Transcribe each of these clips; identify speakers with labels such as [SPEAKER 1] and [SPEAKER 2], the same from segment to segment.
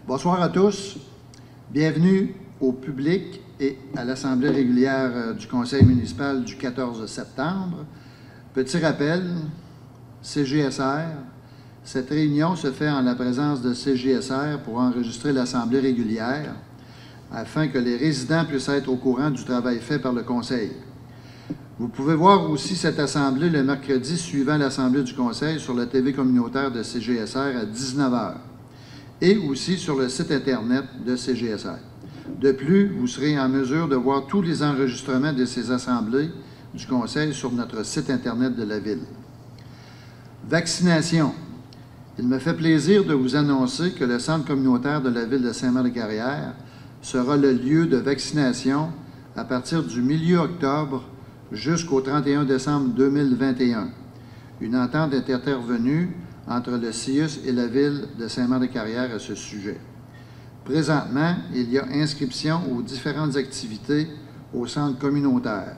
[SPEAKER 1] Bonsoir à tous. Bienvenue au public et à l'Assemblée régulière du Conseil municipal du 14 septembre. Petit rappel, CGSR. Cette réunion se fait en la présence de CGSR pour enregistrer l'Assemblée régulière afin que les résidents puissent être au courant du travail fait par le Conseil. Vous pouvez voir aussi cette Assemblée le mercredi suivant l'Assemblée du Conseil sur la TV communautaire de CGSR à 19h et aussi sur le site Internet de CGSR. De plus, vous serez en mesure de voir tous les enregistrements de ces assemblées du Conseil sur notre site Internet de la Ville. Vaccination. Il me fait plaisir de vous annoncer que le Centre communautaire de la Ville de Saint-Marc-des-Carrières sera le lieu de vaccination à partir du milieu octobre jusqu'au 31 décembre 2021. Une entente est intervenue entre le CIUS et la Ville de Saint-Marc-des-Carrières à ce sujet. Présentement, il y a inscription aux différentes activités au centre communautaire.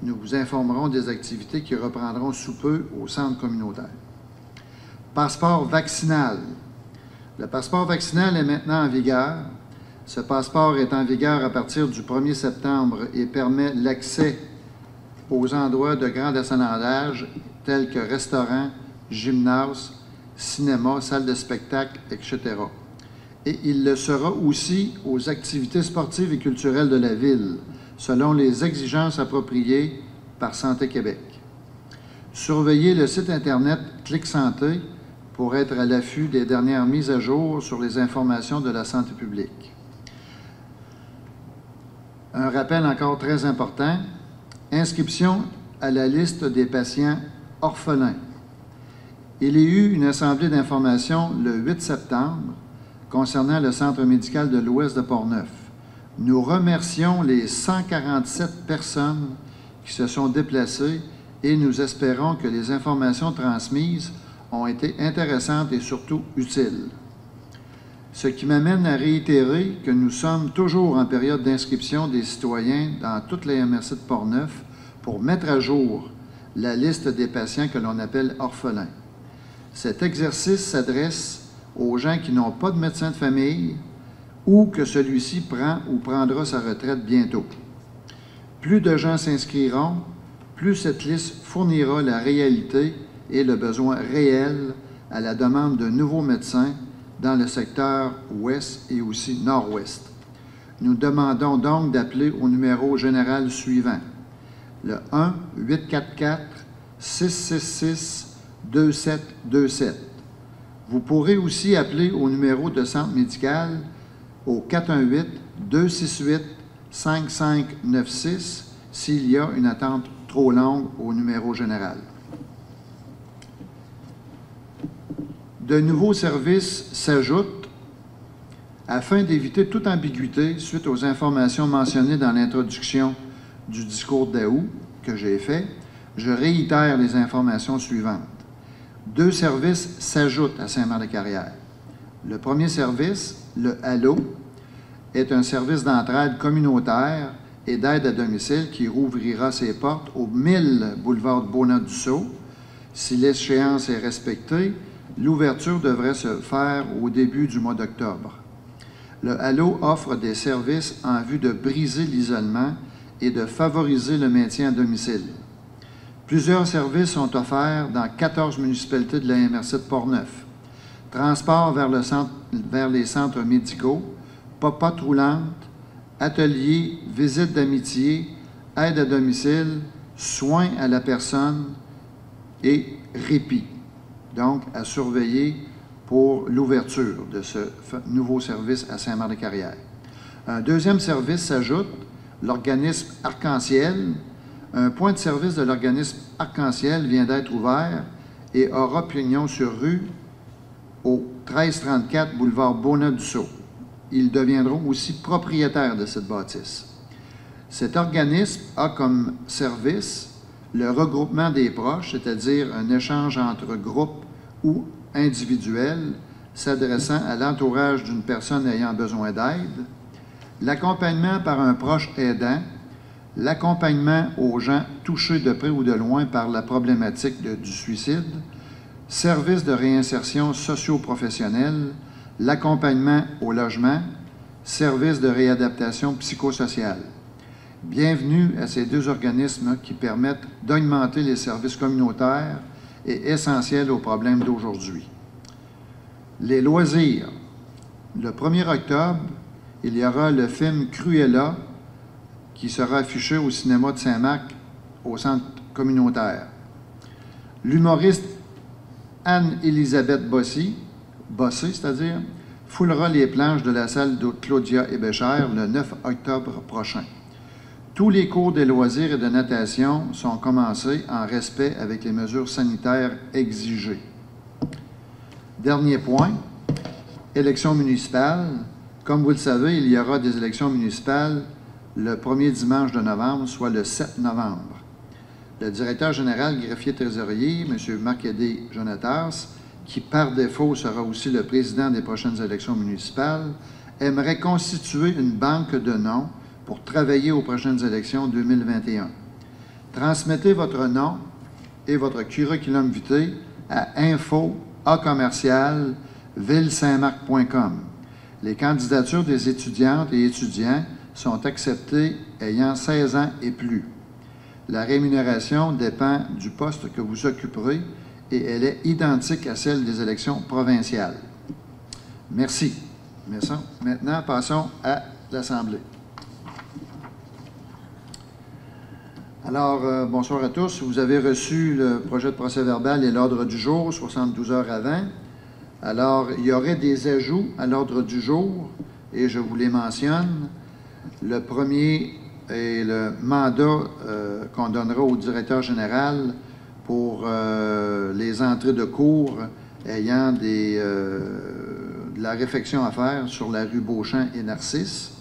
[SPEAKER 1] Nous vous informerons des activités qui reprendront sous peu au centre communautaire. Passeport vaccinal. Le passeport vaccinal est maintenant en vigueur. Ce passeport est en vigueur à partir du 1er septembre et permet l'accès aux endroits de grand achalandage tels que restaurants, gymnases, cinéma, salles de spectacle, etc. Et il le sera aussi aux activités sportives et culturelles de la Ville, selon les exigences appropriées par Santé Québec. Surveillez le site Internet Clic Santé pour être à l'affût des dernières mises à jour sur les informations de la santé publique. Un rappel encore très important, inscription à la liste des patients orphelins. Il y a eu une assemblée d'information le 8 septembre concernant le Centre médical de l'Ouest de Portneuf. Nous remercions les 147 personnes qui se sont déplacées et nous espérons que les informations transmises ont été intéressantes et surtout utiles. Ce qui m'amène à réitérer que nous sommes toujours en période d'inscription des citoyens dans toutes les MRC de Portneuf pour mettre à jour la liste des patients que l'on appelle orphelins. Cet exercice s'adresse aux gens qui n'ont pas de médecin de famille ou que celui-ci prend ou prendra sa retraite bientôt. Plus de gens s'inscriront, plus cette liste fournira la réalité et le besoin réel à la demande de nouveaux médecins dans le secteur ouest et aussi nord-ouest. Nous demandons donc d'appeler au numéro général suivant, le 1-844-666-2727. Vous pourrez aussi appeler au numéro de centre médical au 418-268-5596 s'il y a une attente trop longue au numéro général. De nouveaux services s'ajoutent afin d'éviter toute ambiguïté suite aux informations mentionnées dans l'introduction du discours d'août que j'ai fait. Je réitère les informations suivantes. 2 services s'ajoutent à Saint-Marc-des-Carrières. Le premier service, le Allo, est un service d'entraide communautaire et d'aide à domicile qui rouvrira ses portes au 1000 boulevard de Beauna-Dussault. Si l'échéance est respectée, l'ouverture devrait se faire au début du mois d'octobre. Le Allo offre des services en vue de briser l'isolement et de favoriser le maintien à domicile. Plusieurs services sont offerts dans 14 municipalités de la MRC de Portneuf. Transport vers les centres médicaux, popote roulante, ateliers, visites d'amitié, aide à domicile, soins à la personne et répit. Donc, à surveiller pour l'ouverture de ce nouveau service à Saint-Marc-des-Carrières. Un deuxième service s'ajoute, l'organisme Arc-en-Ciel. Un point de service de l'organisme Arc-en-Ciel vient d'être ouvert et aura pignon sur rue au 1334 boulevard Beauna-Dussault. Ils deviendront aussi propriétaires de cette bâtisse. Cet organisme a comme service le regroupement des proches, c'est-à-dire un échange entre groupes ou individuels s'adressant à l'entourage d'une personne ayant besoin d'aide, l'accompagnement par un proche aidant, l'accompagnement aux gens touchés de près ou de loin par la problématique du suicide, services de réinsertion socio-professionnelle, l'accompagnement au logement, services de réadaptation psychosociale. Bienvenue à ces deux organismes qui permettent d'augmenter les services communautaires et essentiels aux problèmes d'aujourd'hui. Les loisirs. Le 1er octobre, il y aura le film Cruella qui sera affiché au cinéma de Saint-Marc au centre communautaire. L'humoriste Anne-Élisabeth Bossé, c'est-à-dire, foulera les planches de la salle de Claudia Hébécher le 9 octobre prochain. Tous les cours des loisirs et de natation sont commencés en respect avec les mesures sanitaires exigées. Dernier point, élections municipales. Comme vous le savez, il y aura des élections municipales le premier dimanche de novembre, soit le 7 novembre. Le directeur général greffier-trésorier, M. Marc-Aidé Jonatas, qui par défaut sera aussi le président des prochaines élections municipales, aimerait constituer une banque de noms pour travailler aux prochaines élections 2021. Transmettez votre nom et votre curriculum vitae à info@ville-saint-marc.com. Les candidatures des étudiantes et étudiants sont acceptées ayant 16 ans et plus. La rémunération dépend du poste que vous occuperez et elle est identique à celle des élections provinciales. Merci. Maintenant, passons à l'Assemblée. Alors, bonsoir à tous. Vous avez reçu le projet de procès-verbal et l'ordre du jour, 72 heures avant. Alors, il y aurait des ajouts à l'ordre du jour et je vous les mentionne. Le premier est le mandat qu'on donnera au directeur général pour les entrées de cours ayant de la réfection à faire sur la rue Beauchamp et Narcisse.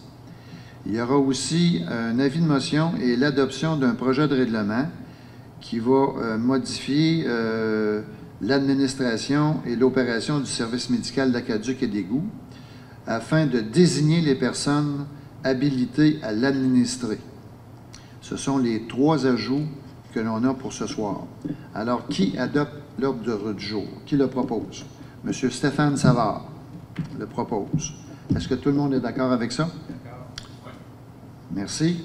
[SPEAKER 1] Il y aura aussi un avis de motion et l'adoption d'un projet de règlement qui va modifier l'administration et l'opération du service médical d'Aqueduc et d'Égouts afin de désigner les personnes habilitées à l'administrer. Ce sont les 3 ajouts que l'on a pour ce soir. Alors, qui adopte l'ordre du jour? Qui le propose? M. Stéphane Savard le propose. Est-ce que tout le monde est d'accord avec ça? D'accord. Oui. Merci.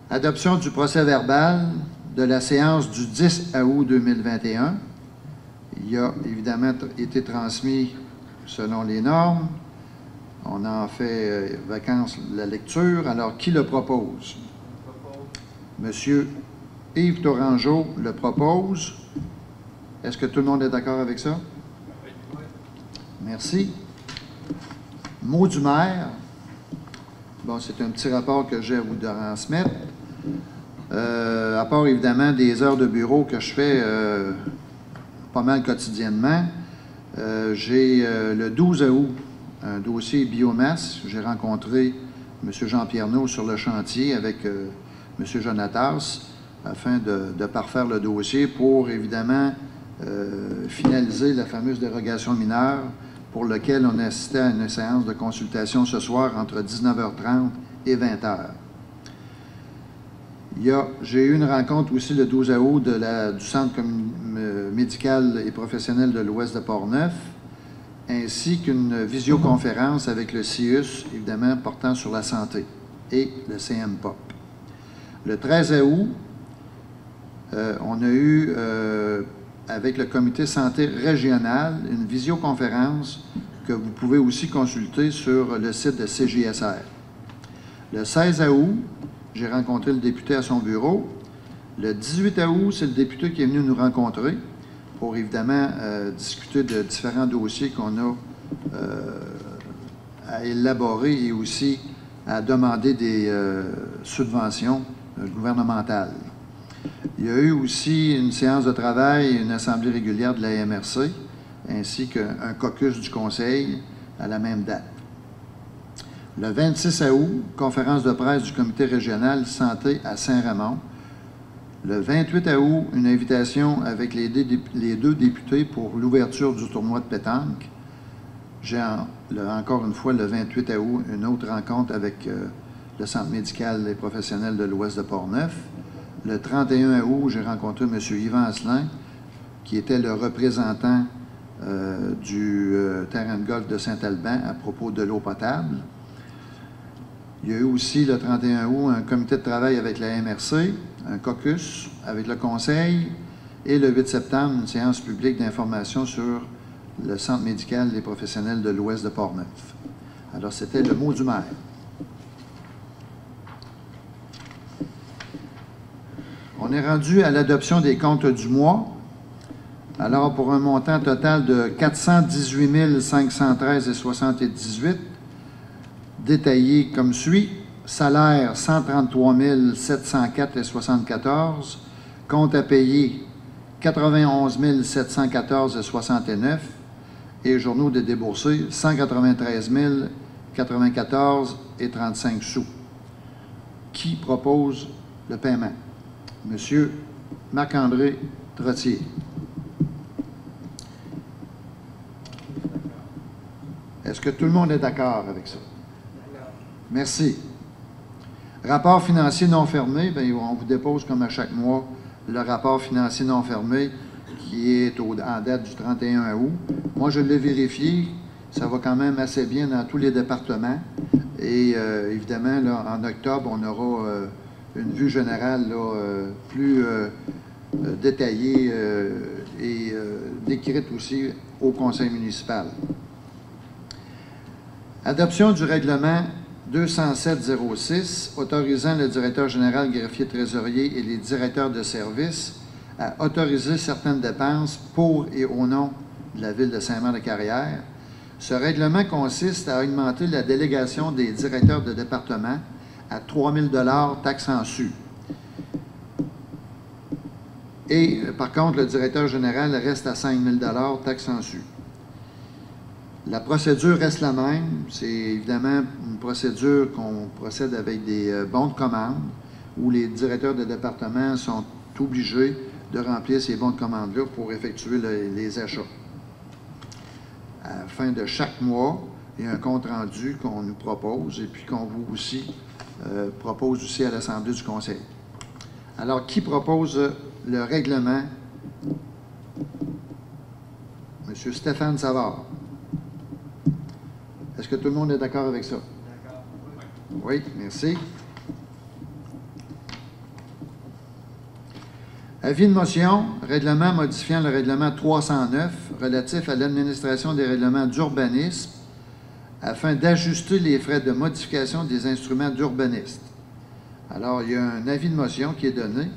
[SPEAKER 1] Adoption du procès-verbal de la séance du 10 août 2021. Il a évidemment été transmis selon les normes. On en fait vacances la lecture. Alors, qui le propose? Monsieur Yves Tourangeau le propose. Est-ce que tout le monde est d'accord avec ça? Oui. Merci. Mot du maire. Bon, c'est un petit rapport que j'ai à vous transmettre. À part évidemment des heures de bureau que je fais pas mal quotidiennement, j'ai le 12 août un dossier biomasse. J'ai rencontré M. Jean-Pierre Naud sur le chantier avec M. Jonatas afin de parfaire le dossier pour évidemment finaliser la fameuse dérogation mineure pour laquelle on assistait à une séance de consultation ce soir entre 19h30 et 20h. J'ai eu une rencontre aussi le 12 août du Centre médical et professionnel de l'Ouest de Portneuf, ainsi qu'une visioconférence avec le CIUS, évidemment, portant sur la santé, et le CMPOP. Le 13 août, on a eu, avec le comité santé régional, une visioconférence que vous pouvez aussi consulter sur le site de CJSR. Le 16 août, j'ai rencontré le député à son bureau. Le 18 août, c'est le député qui est venu nous rencontrer pour évidemment discuter de différents dossiers qu'on a à élaborer et aussi à demander des subventions gouvernementales. Il y a eu aussi une séance de travail et une assemblée régulière de la MRC, ainsi qu'un caucus du Conseil à la même date. Le 26 août, conférence de presse du comité régional santé à Saint-Raymond. Le 28 août, une invitation avec les 2 députés pour l'ouverture du tournoi de pétanque. J'ai encore une fois, le 28 août, une autre rencontre avec le Centre médical et professionnel de l'Ouest de Portneuf. Le 31 août, j'ai rencontré M. Yvan Asselin, qui était le représentant du terrain de golf de Saint-Alban à propos de l'eau potable. Il y a eu aussi le 31 août un comité de travail avec la MRC, un caucus avec le conseil, et le 8 septembre, une séance publique d'information sur le centre médical des professionnels de l'Ouest de Portneuf. Alors, c'était le mot du maire. On est rendu à l'adoption des comptes du mois. Alors, pour un montant total de 418 513,78, détaillé comme suit. Salaire, 133 704,74. Compte à payer, 91 714,69. Et journaux de déboursés, 193 094,35 sous. Qui propose le paiement? Monsieur Marc-André Trottier. Est-ce que tout le monde est d'accord avec ça? Merci. Rapport financier non fermé, bien, on vous dépose comme à chaque mois le rapport financier non fermé qui est en date du 31 août. Moi, je l'ai vérifié. Ça va quand même assez bien dans tous les départements. Et évidemment, là, en octobre, on aura une vue générale là, plus détaillée et décrite aussi au conseil municipal. Adoption du règlement 207-06, autorisant le directeur général, greffier trésorier et les directeurs de service à autoriser certaines dépenses pour et au nom de la Ville de Saint-Maur-de-Carrière. Ce règlement consiste à augmenter la délégation des directeurs de département à 3 000 $ taxes en su. Et, par contre, le directeur général reste à 5 000 $ taxes en su. La procédure reste la même. C'est évidemment une procédure qu'on procède avec des bons de commande où les directeurs de département sont obligés de remplir ces bons de commande-là pour effectuer les achats. À la fin de chaque mois, il y a un compte-rendu qu'on nous propose et puis qu'on vous aussi propose aussi à l'Assemblée du Conseil. Alors, qui propose le règlement? Monsieur Stéphane Savard. Est-ce que tout le monde est d'accord avec ça? D'accord. Oui, merci. Avis de motion, règlement modifiant le règlement 309 relatif à l'administration des règlements d'urbanisme afin d'ajuster les frais de modification des instruments d'urbanisme. Alors, il y a un avis de motion qui est donné.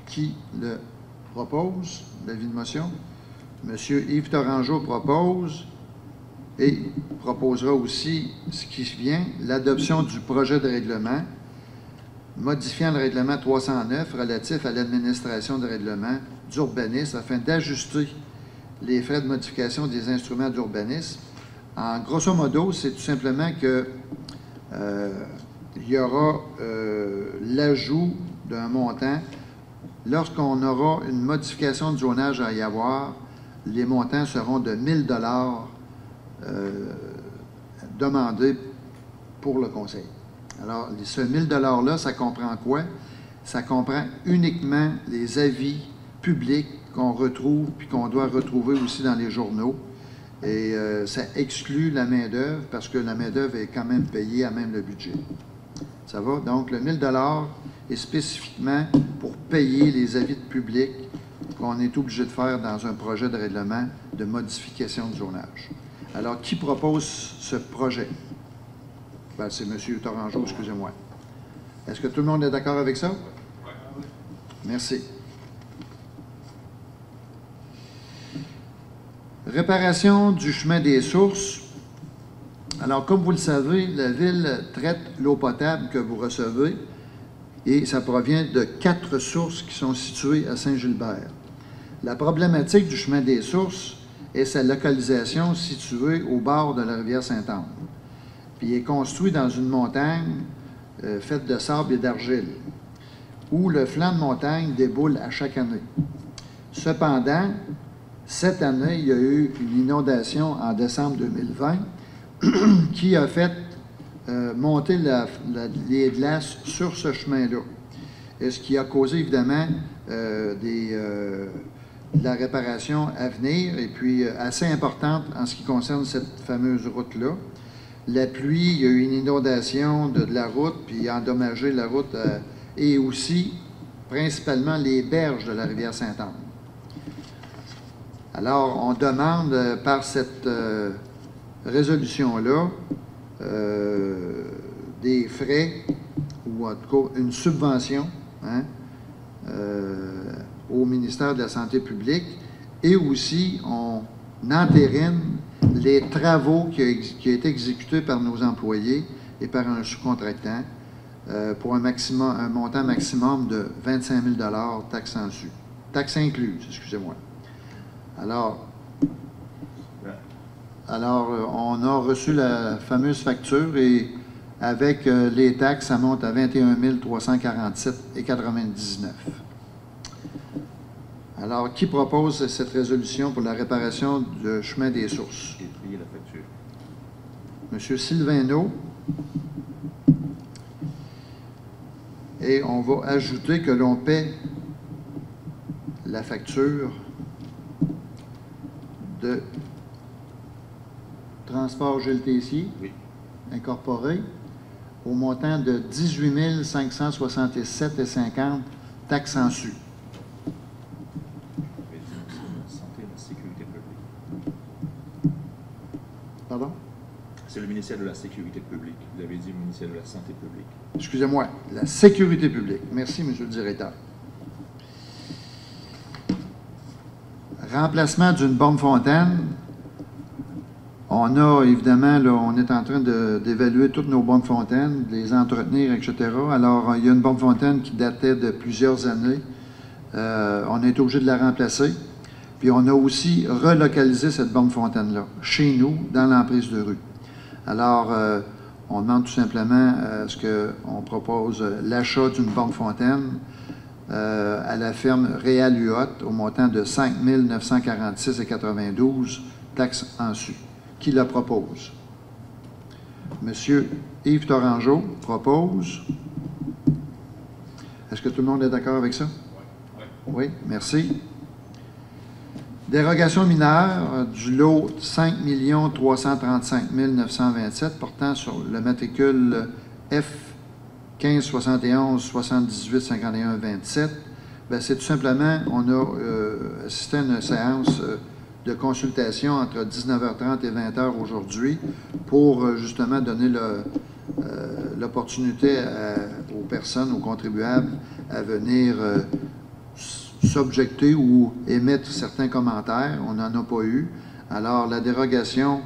[SPEAKER 1] Qui le propose, l'avis de motion? Monsieur Yves Tourangeau propose et proposera aussi ce qui vient, l'adoption du projet de règlement modifiant le règlement 309 relatif à l'administration des règlements d'urbanisme afin d'ajuster les frais de modification des instruments d'urbanisme. En grosso modo, c'est tout simplement que il y aura l'ajout d'un montant. Lorsqu'on aura une modification de zonage à y avoir, les montants seront de 1 000 $ demandés pour le conseil. Alors, ce 1 000 $ ça comprend quoi? Ça comprend uniquement les avis publics qu'on retrouve puis qu'on doit retrouver aussi dans les journaux. Et ça exclut la main-d'œuvre parce que la main-d'œuvre est quand même payée à même le budget. Ça va? Donc, le 1 000 $ est spécifiquement pour payer les avis de public qu'on est obligé de faire dans un projet de règlement de modification de zonage. Alors, qui propose ce projet? Ben, c'est M. Tourangeau, excusez-moi. Est-ce que tout le monde est d'accord avec ça? Oui. Merci. Réparation du chemin des sources. Alors, comme vous le savez, la Ville traite l'eau potable que vous recevez et ça provient de 4 sources qui sont situées à Saint-Gilbert. La problématique du chemin des sources est sa localisation située au bord de la rivière Sainte-Anne. Puis il est construit dans une montagne faite de sable et d'argile, où le flanc de montagne déboule à chaque année. Cependant, cette année, il y a eu une inondation en décembre 2020 qui a fait monter les glaces sur ce chemin-là. Et ce qui a causé évidemment de la réparation à venir, et puis assez importante en ce qui concerne cette fameuse route-là. La pluie, il y a eu une inondation de la route, puis a endommagé la route, et aussi, principalement, les berges de la rivière Sainte-Anne. Alors, on demande par cette résolution-là des frais, ou en tout cas une subvention, hein, au ministère de la Santé publique, et aussi on entérine les travaux qui ont été exécutés par nos employés et par un sous-contractant pour un montant maximum de 25 000 taxes en su. Taxes incluses, excusez-moi. Alors, on a reçu la fameuse facture et avec les taxes, ça monte à 21 347,99 $. Alors, qui propose cette résolution pour la réparation du chemin des sources?
[SPEAKER 2] J'ai payé la facture.
[SPEAKER 1] Monsieur Sylvain. Et on va ajouter que l'on paie la facture de Transport Gilles Tessier,
[SPEAKER 2] oui, incorporé,
[SPEAKER 1] au montant de 18 567,50 $ taxes en su.
[SPEAKER 2] Santé et la sécurité publique.
[SPEAKER 1] Pardon?
[SPEAKER 2] C'est le ministère de la Sécurité publique. Vous avez dit le ministère de la Santé publique.
[SPEAKER 1] Excusez-moi, la sécurité publique. Merci, Monsieur le directeur. Remplacement d'une bombe fontaine. On a, évidemment, là, on est en train d'évaluer toutes nos bombes fontaines, de les entretenir, etc. Alors, il y a une bombe fontaine qui datait de plusieurs années. On a été obligé de la remplacer. Puis, on a aussi relocalisé cette bombe fontaine-là, chez nous, dans l'emprise de rue. Alors, on demande tout simplement à ce qu'on propose l'achat d'une bombe fontaine à la ferme Réal Huot au montant de 5 946,92 $, taxes en su. Qui la propose? Monsieur Yves Torangeau propose. Est-ce que tout le monde est d'accord avec ça? Oui, merci. Dérogation mineure du lot 5 335 927 portant sur le matricule F 15 71 78 51 27. Bien, c'est tout simplement, on a assisté à une séance de consultation entre 19h30 et 20h aujourd'hui pour justement donner l'opportunité aux personnes, aux contribuables à venir s'objecter ou émettre certains commentaires. On n'en a pas eu. Alors, la dérogation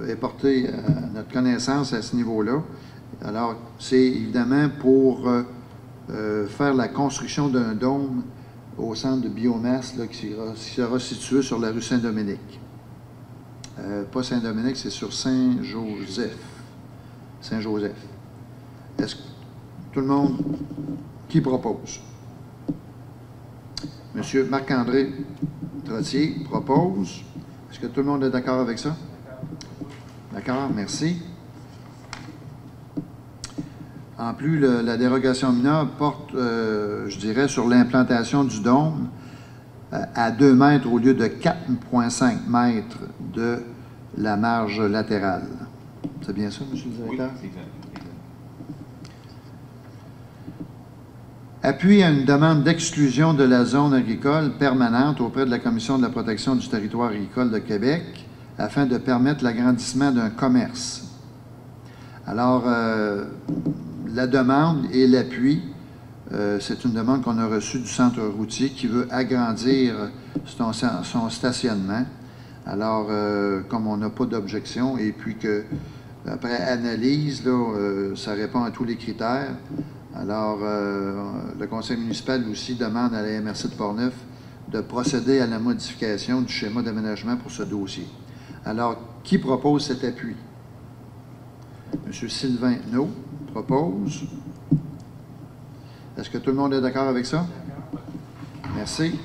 [SPEAKER 1] est portée à notre connaissance à ce niveau-là. Alors, c'est évidemment pour faire la construction d'un dôme au centre de biomasse là, qui sera situé sur la rue Saint-Dominique. Pas Saint-Dominique, c'est sur Saint-Joseph. Saint-Joseph. Est-ce que tout le monde qui propose? Monsieur Marc-André Trottier propose. Est-ce que tout le monde est d'accord avec ça? D'accord, merci. En plus, la dérogation mineure porte, je dirais, sur l'implantation du dôme à 2 mètres au lieu de 4,5 mètres de la marge latérale. C'est bien ça, Monsieur le directeur?
[SPEAKER 2] Oui, exact.
[SPEAKER 1] Appui à une demande d'exclusion de la zone agricole permanente auprès de la Commission de la protection du territoire agricole de Québec afin de permettre l'agrandissement d'un commerce. Alors, la demande et l'appui, c'est une demande qu'on a reçue du centre routier qui veut agrandir son stationnement. Alors, comme on n'a pas d'objection et puis que, après analyse, là, ça répond à tous les critères. Alors, le conseil municipal aussi demande à la MRC de Portneuf de procéder à la modification du schéma d'aménagement pour ce dossier. Alors, qui propose cet appui? M. Sylvain propose. Est-ce que tout le monde est d'accord avec ça? Merci.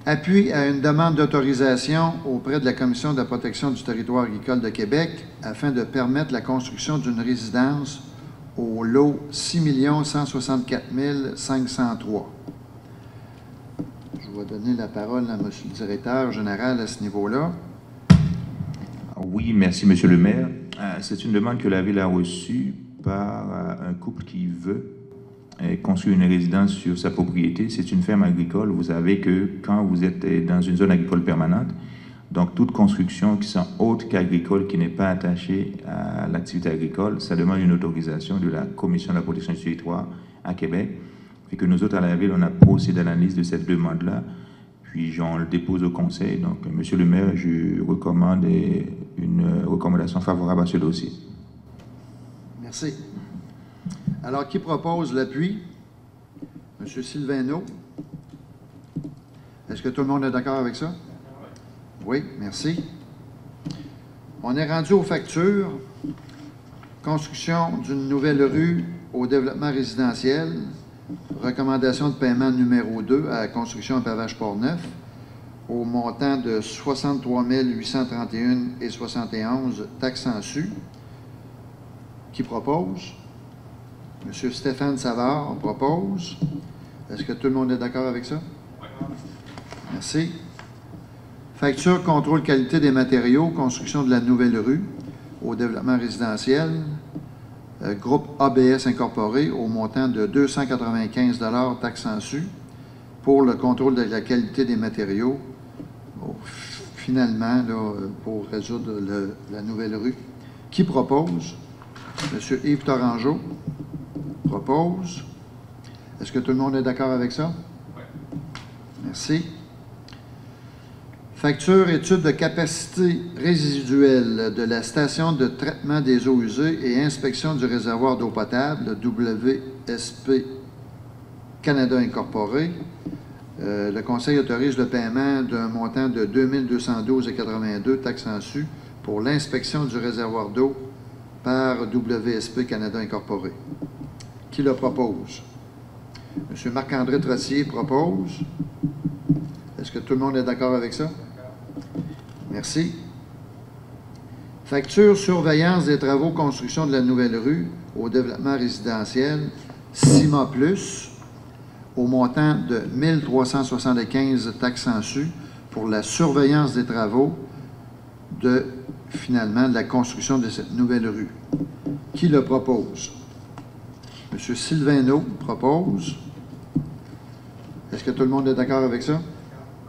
[SPEAKER 1] Appui à une demande d'autorisation auprès de la Commission de la protection du territoire agricole de Québec afin de permettre la construction d'une résidence au lot 6 164 503. Je vais donner la parole à M. le directeur général à ce niveau-là.
[SPEAKER 3] Oui, merci, Monsieur le maire. C'est une demande que la ville a reçue par un couple qui veut construire une résidence sur sa propriété. C'est une ferme agricole. Vous savez que quand vous êtes dans une zone agricole permanente, donc toute construction qui sont autre qu'agricole, qui n'est pas attachée à l'activité agricole, ça demande une autorisation de la Commission de la protection du territoire à Québec. Et que nous autres, à la ville, on a procédé à l'analyse de cette demande-là, puis on le dépose au conseil. Donc, Monsieur le maire, je recommande une recommandation favorable à ce dossier.
[SPEAKER 1] Merci. Alors, qui propose l'appui? M. Sylvain. Est-ce que tout le monde est d'accord avec ça? Oui, merci. On est rendu aux factures. Construction d'une nouvelle rue au développement résidentiel. Recommandation de paiement numéro 2 à la construction à Pavage Port-Neuf au montant de 63 831,71 taxes en su. Qui propose? M. Stéphane Savard propose. Est-ce que tout le monde est d'accord avec ça? Oui. Merci. Facture contrôle qualité des matériaux, construction de la nouvelle rue au développement résidentiel. Groupe ABS Incorporé au montant de 295 taxes en su pour le contrôle de la qualité des matériaux. Bon, finalement, là, pour résoudre la nouvelle rue. Qui propose? M. Yves Torangeau propose. Est-ce que tout le monde est d'accord avec ça? Oui. Merci. Facture étude de capacité résiduelle de la station de traitement des eaux usées et inspection du réservoir d'eau potable, WSP Canada Incorporé. Le Conseil autorise le paiement d'un montant de 2 212,82 taxes en su pour l'inspection du réservoir d'eau par WSP Canada Incorporé. Qui le propose? M. Marc-André Trottier propose. Est-ce que tout le monde est d'accord avec ça? Merci. Facture surveillance des travaux construction de la nouvelle rue au développement résidentiel, CIMA Plus, au montant de 1 375 taxes en su pour la surveillance des travaux de, finalement, de la construction de cette nouvelle rue. Qui le propose? M. Sylvain propose. Est-ce que tout le monde est d'accord avec ça?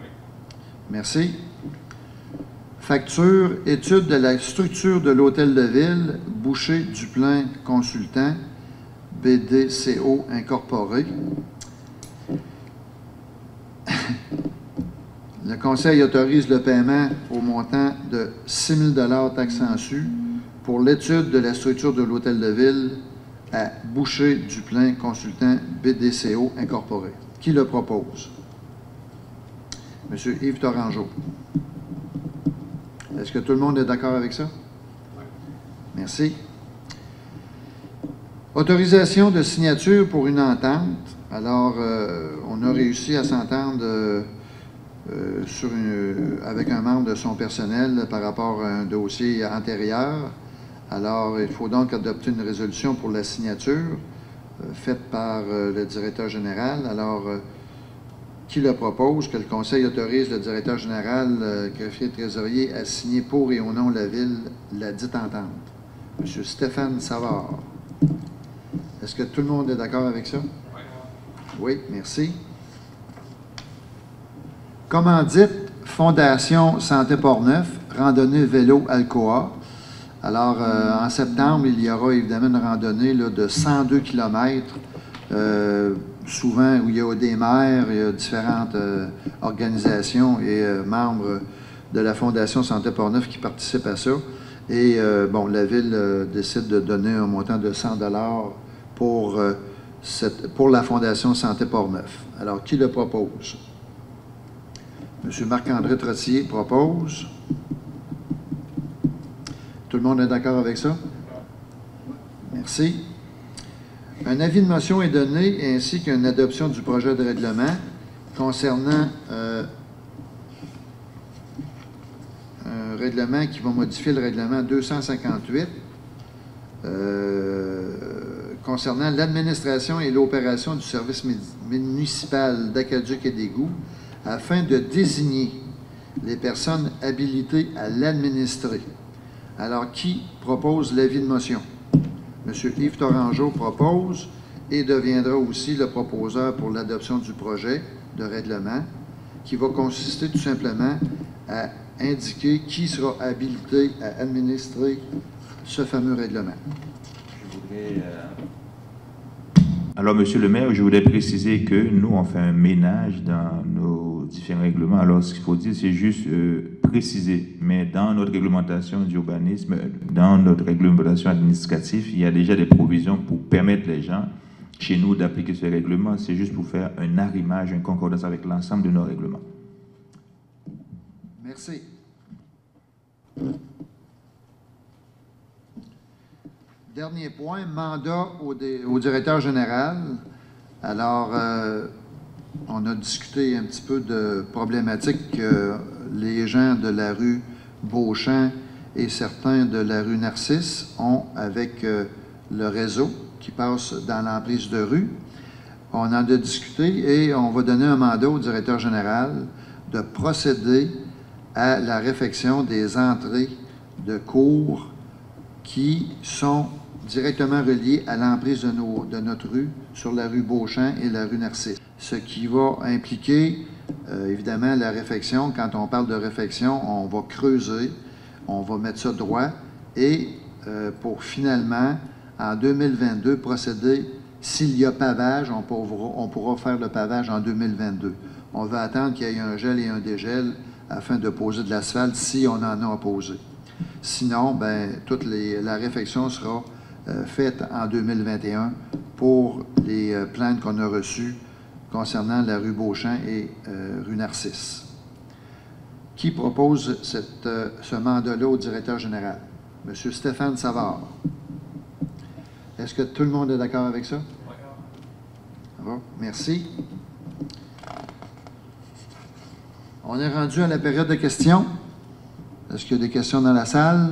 [SPEAKER 1] Oui. Merci. Facture, étude de la structure de l'hôtel de ville, Boucher Duplain Consultant, BDCO Incorporé. Le Conseil autorise le paiement au montant de 6 000 taxes en su pour l'étude de la structure de l'hôtel de ville à Boucher Duplain Consultant, BDCO Incorporé. Qui le propose? M. Yves Torangeau. Est-ce que tout le monde est d'accord avec ça? Oui. Merci. Autorisation de signature pour une entente. Alors, on a réussi à s'entendre avec un membre de son personnel par rapport à un dossier antérieur. Alors, il faut donc adopter une résolution pour la signature faite par le directeur général. Alors, qui le propose? Que le Conseil autorise le directeur général, greffier trésorier, à signer pour et au nom de la Ville la dite entente. M. Stéphane Savard. Est-ce que tout le monde est d'accord avec ça? Oui, merci. Commandite, Fondation Santé Port-Neuf, randonnée vélo Alcoa. Alors, en septembre, il y aura évidemment une randonnée là, de 102 km. Souvent, où il y a des maires, il y a différentes organisations et membres de la Fondation Santé Port-Neuf qui participent à ça. Et, bon, la Ville décide de donner un montant de 100 $ pour la Fondation Santé Port-Neuf. Alors, qui le propose? M. Marc-André Trottier propose. Tout le monde est d'accord avec ça? Merci. Un avis de motion est donné ainsi qu'une adoption du projet de règlement concernant un règlement qui va modifier le règlement 258 concernant l'administration et l'opération du service municipal d'aqueduc et d'égouts afin de désigner les personnes habilitées à l'administrer. Alors, qui propose l'avis de motion? M. Yves Tourangeau propose et deviendra aussi le proposeur pour l'adoption du projet de règlement qui va consister tout simplement à indiquer qui sera habilité à administrer ce fameux règlement.
[SPEAKER 2] Je voudrais...
[SPEAKER 3] Alors, Monsieur le maire, je voudrais préciser que nous, on fait un ménage dans nos différents règlements. Alors, ce qu'il faut dire, c'est juste préciser. Mais dans notre réglementation d'urbanisme, dans notre réglementation administrative, il y a déjà des provisions pour permettre les gens, chez nous, d'appliquer ce règlement. C'est juste pour faire un arrimage, une concordance avec l'ensemble de nos règlements.
[SPEAKER 1] Merci. Dernier point, mandat au directeur général. Alors, on a discuté un petit peu de problématiques que les gens de la rue Beauchamp et certains de la rue Narcisse ont avec le réseau qui passe dans l'emprise de rue. On en a discuté et on va donner un mandat au directeur général de procéder à la réfection des entrées de cours qui sont directement reliées à l'emprise de notre rue sur la rue Beauchamp et la rue Narcisse. Ce qui va impliquer, évidemment, la réfection. Quand on parle de réfection, on va creuser, on va mettre ça droit et pour finalement, en 2022, procéder, s'il y a pavage, on pourra faire le pavage en 2022. On va attendre qu'il y ait un gel et un dégel afin de poser de l'asphalte si on en a à poser. Sinon, bien, la réfection sera faite en 2021 pour les plaintes qu'on a reçues concernant la rue Beauchamp et rue Narcisse. Qui propose ce mandat-là au directeur général? M. Stéphane Savard. Est-ce que tout le monde est d'accord avec ça? Oui. Ça va? Merci. On est rendu à la période de questions. Est-ce qu'il y a des questions dans la salle?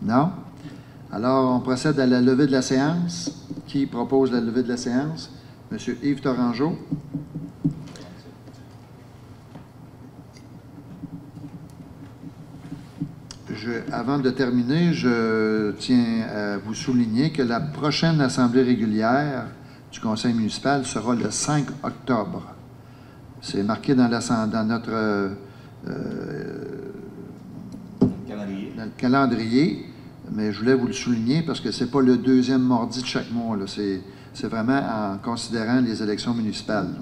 [SPEAKER 1] Non? Alors, on procède à la levée de la séance. Qui propose la levée de la séance? M. Yves Tourangeau. Avant de terminer, je tiens à vous souligner que la prochaine assemblée régulière du conseil municipal sera le 5 octobre. C'est marqué dans notre dans le calendrier, mais je voulais vous le souligner parce que ce n'est pas le deuxième mardi de chaque mois. C'est vraiment en considérant les élections municipales. Là.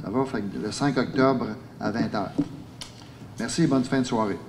[SPEAKER 1] Ça va? Fait que le 5 octobre à 20h. Merci et bonne fin de soirée.